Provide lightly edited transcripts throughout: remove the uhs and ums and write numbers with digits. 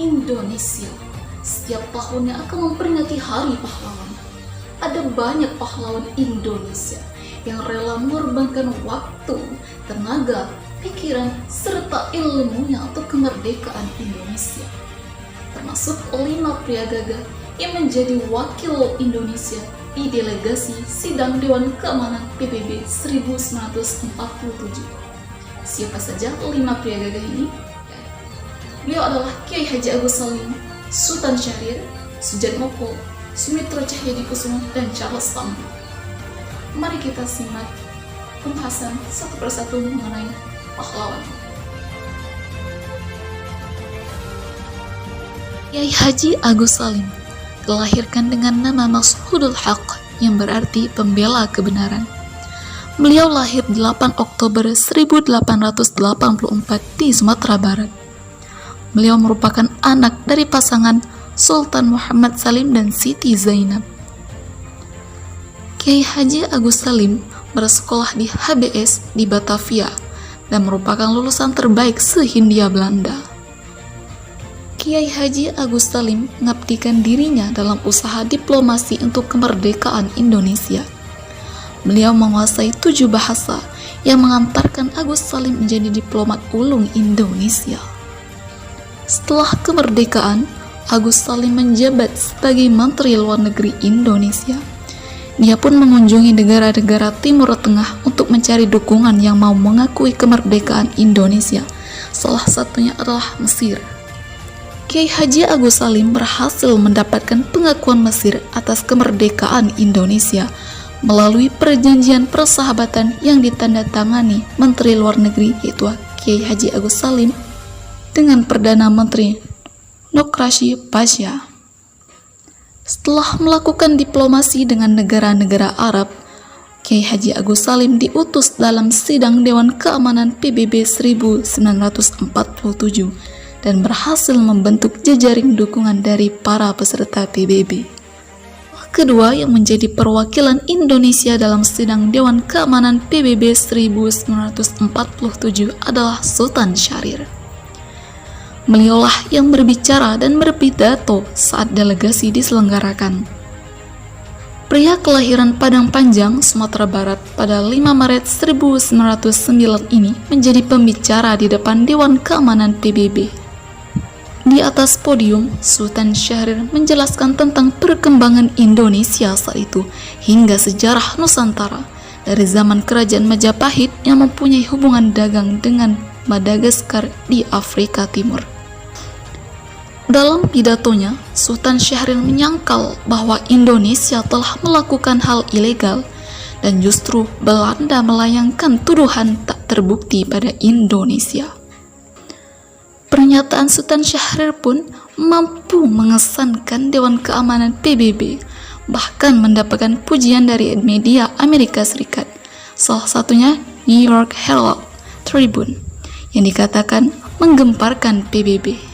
Indonesia setiap tahunnya akan memperingati Hari Pahlawan. Ada banyak pahlawan Indonesia yang rela mengorbankan waktu, tenaga, pikiran, serta ilmunya untuk kemerdekaan Indonesia. Termasuk 5 pria gagah yang menjadi wakil Indonesia di delegasi Sidang Dewan Keamanan PBB 1947. Siapa saja 5 pria gagah ini? Beliau adalah Kiai Haji Agus Salim, Sultan Syahrir, Soejarno, Sumitro Tjahjadikusumo, dan Charles Tambu. Mari kita simak pembahasan satu persatu mengenai pahlawan. Kiai Haji Agus Salim dilahirkan dengan nama Mashhudul Haq yang berarti pembela kebenaran. Beliau lahir 8 Oktober 1884 di Sumatera Barat. Beliau merupakan anak dari pasangan Sultan Muhammad Salim dan Siti Zainab. Kiai Haji Agus Salim bersekolah di HBS di Batavia dan merupakan lulusan terbaik se-Hindia Belanda. Kiai Haji Agus Salim mengabdikan dirinya dalam usaha diplomasi untuk kemerdekaan Indonesia. Beliau menguasai 7 bahasa yang mengantarkan Agus Salim menjadi diplomat ulung Indonesia. Setelah kemerdekaan, Agus Salim menjabat sebagai Menteri Luar Negeri Indonesia. Dia pun mengunjungi negara-negara Timur Tengah untuk mencari dukungan yang mau mengakui kemerdekaan Indonesia. Salah satunya adalah Mesir. Kiai Haji Agus Salim berhasil mendapatkan pengakuan Mesir atas kemerdekaan Indonesia melalui perjanjian persahabatan yang ditandatangani Menteri Luar Negeri yaitu Kiai Haji Agus Salim dengan Perdana Menteri Nokrashi Pasha. Setelah melakukan diplomasi dengan negara-negara Arab, Kiai Haji Agus Salim diutus dalam Sidang Dewan Keamanan PBB 1947 dan berhasil membentuk jejaring dukungan dari para peserta PBB. Kedua yang menjadi perwakilan Indonesia dalam Sidang Dewan Keamanan PBB 1947 adalah Sultan Syahrir. Beliaulah yang berbicara dan berpidato saat delegasi diselenggarakan. Pria kelahiran Padang Panjang, Sumatera Barat pada 5 Maret 1909 ini menjadi pembicara di depan Dewan Keamanan PBB. Di atas podium, Sultan Syahrir menjelaskan tentang perkembangan Indonesia saat itu hingga sejarah Nusantara dari zaman Kerajaan Majapahit yang mempunyai hubungan dagang dengan Madagaskar di Afrika Timur. Dalam pidatonya, Sultan Syahrir menyangkal bahwa Indonesia telah melakukan hal ilegal dan justru Belanda melayangkan tuduhan tak terbukti pada Indonesia. Pernyataan Sultan Syahrir pun mampu mengesankan Dewan Keamanan PBB, bahkan mendapatkan pujian dari media Amerika Serikat, salah satunya New York Herald Tribune, yang dikatakan menggemparkan PBB.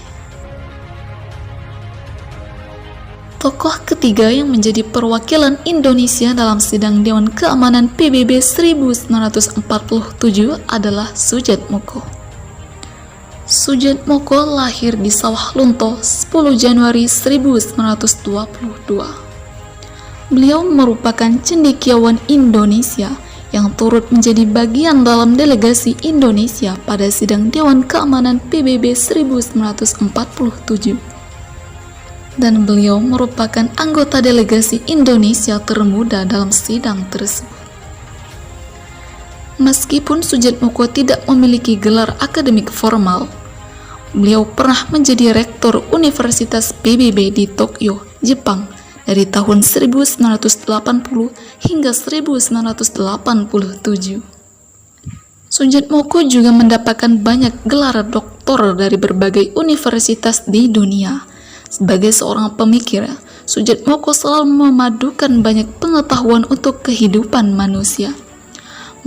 Tokoh ketiga yang menjadi perwakilan Indonesia dalam Sidang Dewan Keamanan PBB 1947 adalah Soejarno. Soejarno lahir di Sawah Lunto 10 Januari 1922. Beliau merupakan cendekiawan Indonesia yang turut menjadi bagian dalam delegasi Indonesia pada Sidang Dewan Keamanan PBB 1947. Dan beliau merupakan anggota delegasi Indonesia termuda dalam sidang tersebut. Meskipun Soejarno tidak memiliki gelar akademik formal, beliau pernah menjadi rektor Universitas PBB di Tokyo, Jepang dari tahun 1980 hingga 1987. Soejarno juga mendapatkan banyak gelar doktor dari berbagai universitas di dunia. Sebagai seorang pemikir, Soejarno selalu memadukan banyak pengetahuan untuk kehidupan manusia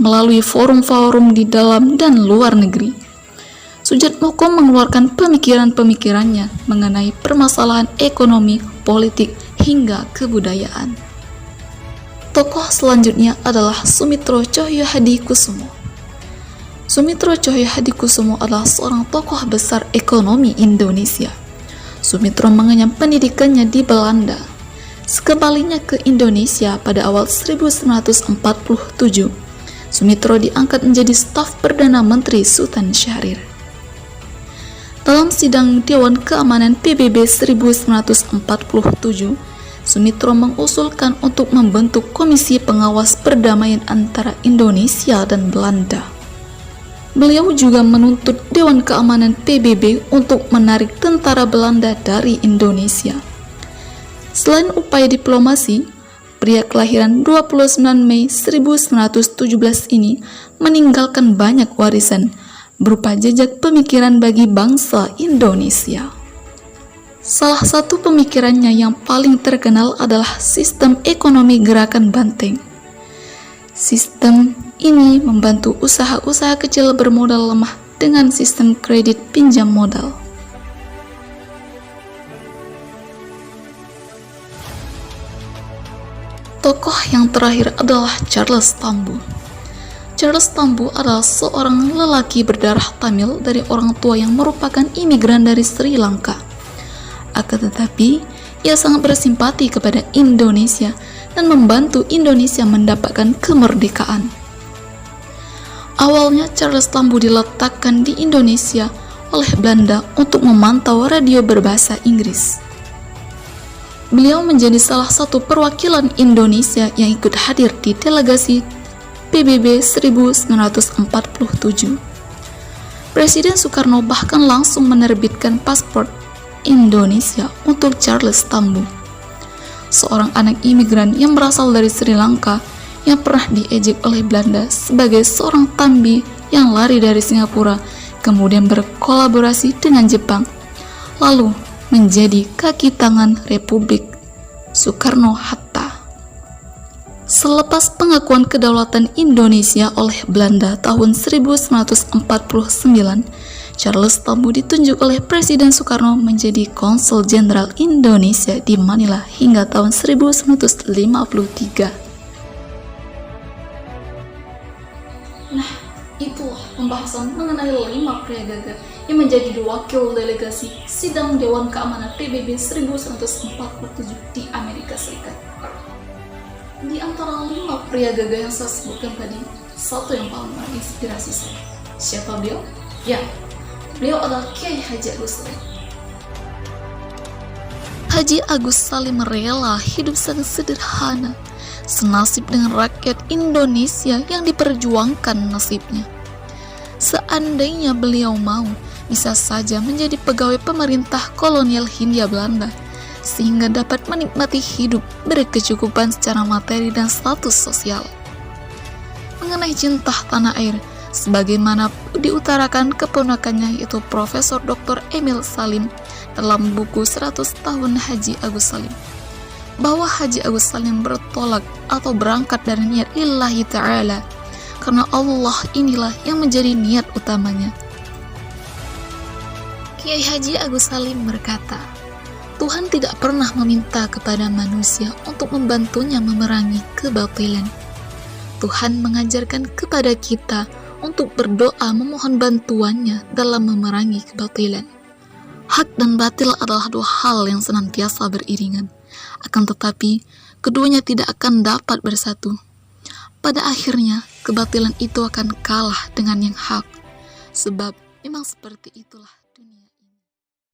melalui forum-forum di dalam dan luar negeri. Soejarno mengeluarkan pemikiran-pemikirannya mengenai permasalahan ekonomi, politik, hingga kebudayaan. Tokoh selanjutnya adalah Sumitro Tjahjadikusumo. Sumitro Tjahjadikusumo adalah seorang tokoh besar ekonomi Indonesia. Sumitro mengenyam pendidikannya di Belanda. Sekembalinya ke Indonesia pada awal 1947, Sumitro diangkat menjadi staf Perdana Menteri Sultan Syahrir. Dalam sidang Dewan Keamanan PBB 1947, Sumitro mengusulkan untuk membentuk Komisi Pengawas Perdamaian antara Indonesia dan Belanda. Beliau juga menuntut Dewan Keamanan PBB untuk menarik tentara Belanda dari Indonesia. Selain upaya diplomasi, pria kelahiran 29 Mei 1917 ini meninggalkan banyak warisan berupa jejak pemikiran bagi bangsa Indonesia. Salah satu pemikirannya yang paling terkenal adalah sistem ekonomi gerakan banteng. Sistem ini membantu usaha-usaha kecil bermodal lemah dengan sistem kredit pinjam modal. Tokoh yang terakhir adalah Charles Tambo. Charles Tambo adalah seorang lelaki berdarah Tamil dari orang tua yang merupakan imigran dari Sri Lanka. Akan tetapi, ia sangat bersimpati kepada Indonesia dan membantu Indonesia mendapatkan kemerdekaan. Awalnya Charles Tambo diletakkan di Indonesia oleh Belanda untuk memantau radio berbahasa Inggris. Beliau menjadi salah satu perwakilan Indonesia yang ikut hadir di delegasi PBB 1947. Presiden Soekarno bahkan langsung menerbitkan paspor Indonesia untuk Charles Tambo, seorang anak imigran yang berasal dari Sri Lanka yang pernah diejek oleh Belanda sebagai seorang tambi yang lari dari Singapura, kemudian berkolaborasi dengan Jepang, lalu menjadi kaki tangan Republik Soekarno-Hatta. Selepas pengakuan kedaulatan Indonesia oleh Belanda tahun 1949, Charles Tambo ditunjuk oleh Presiden Soekarno menjadi Konsul Jenderal Indonesia di Manila hingga tahun 1953. Nah, itulah pembahasan mengenai 5 pria gagah yang menjadi wakil delegasi sidang Dewan Keamanan PBB 1947 di Amerika Serikat. Di antara 5 pria gagah yang saya sebutkan tadi, satu yang paling menginspirasi saya. Siapa beliau? Ya, beliau adalah Kiai Haji Agus Salim. Haji Agus Salim rela hidup sangat sederhana, senasib dengan rakyat Indonesia yang diperjuangkan nasibnya. Seandainya beliau mau, bisa saja menjadi pegawai pemerintah kolonial Hindia Belanda, sehingga dapat menikmati hidup berkecukupan secara materi dan status sosial. Mengenai cinta tanah air, sebagaimana diutarakan keponakannya yaitu Profesor Dr. Emil Salim dalam buku 100 tahun Haji Agus Salim, bahwa Haji Agus Salim bertolak atau berangkat dari niat lillahi ta'ala, karena Allah inilah yang menjadi niat utamanya. Kiai Haji Agus Salim berkata, Tuhan tidak pernah meminta kepada manusia untuk membantunya memerangi kebatilan. Tuhan mengajarkan kepada kita untuk berdoa memohon bantuannya dalam memerangi kebatilan. Hak dan batil adalah dua hal yang senantiasa beriringan. Akan tetapi, keduanya tidak akan dapat bersatu. Pada akhirnya, kebatilan itu akan kalah dengan yang hak. Sebab memang seperti itulah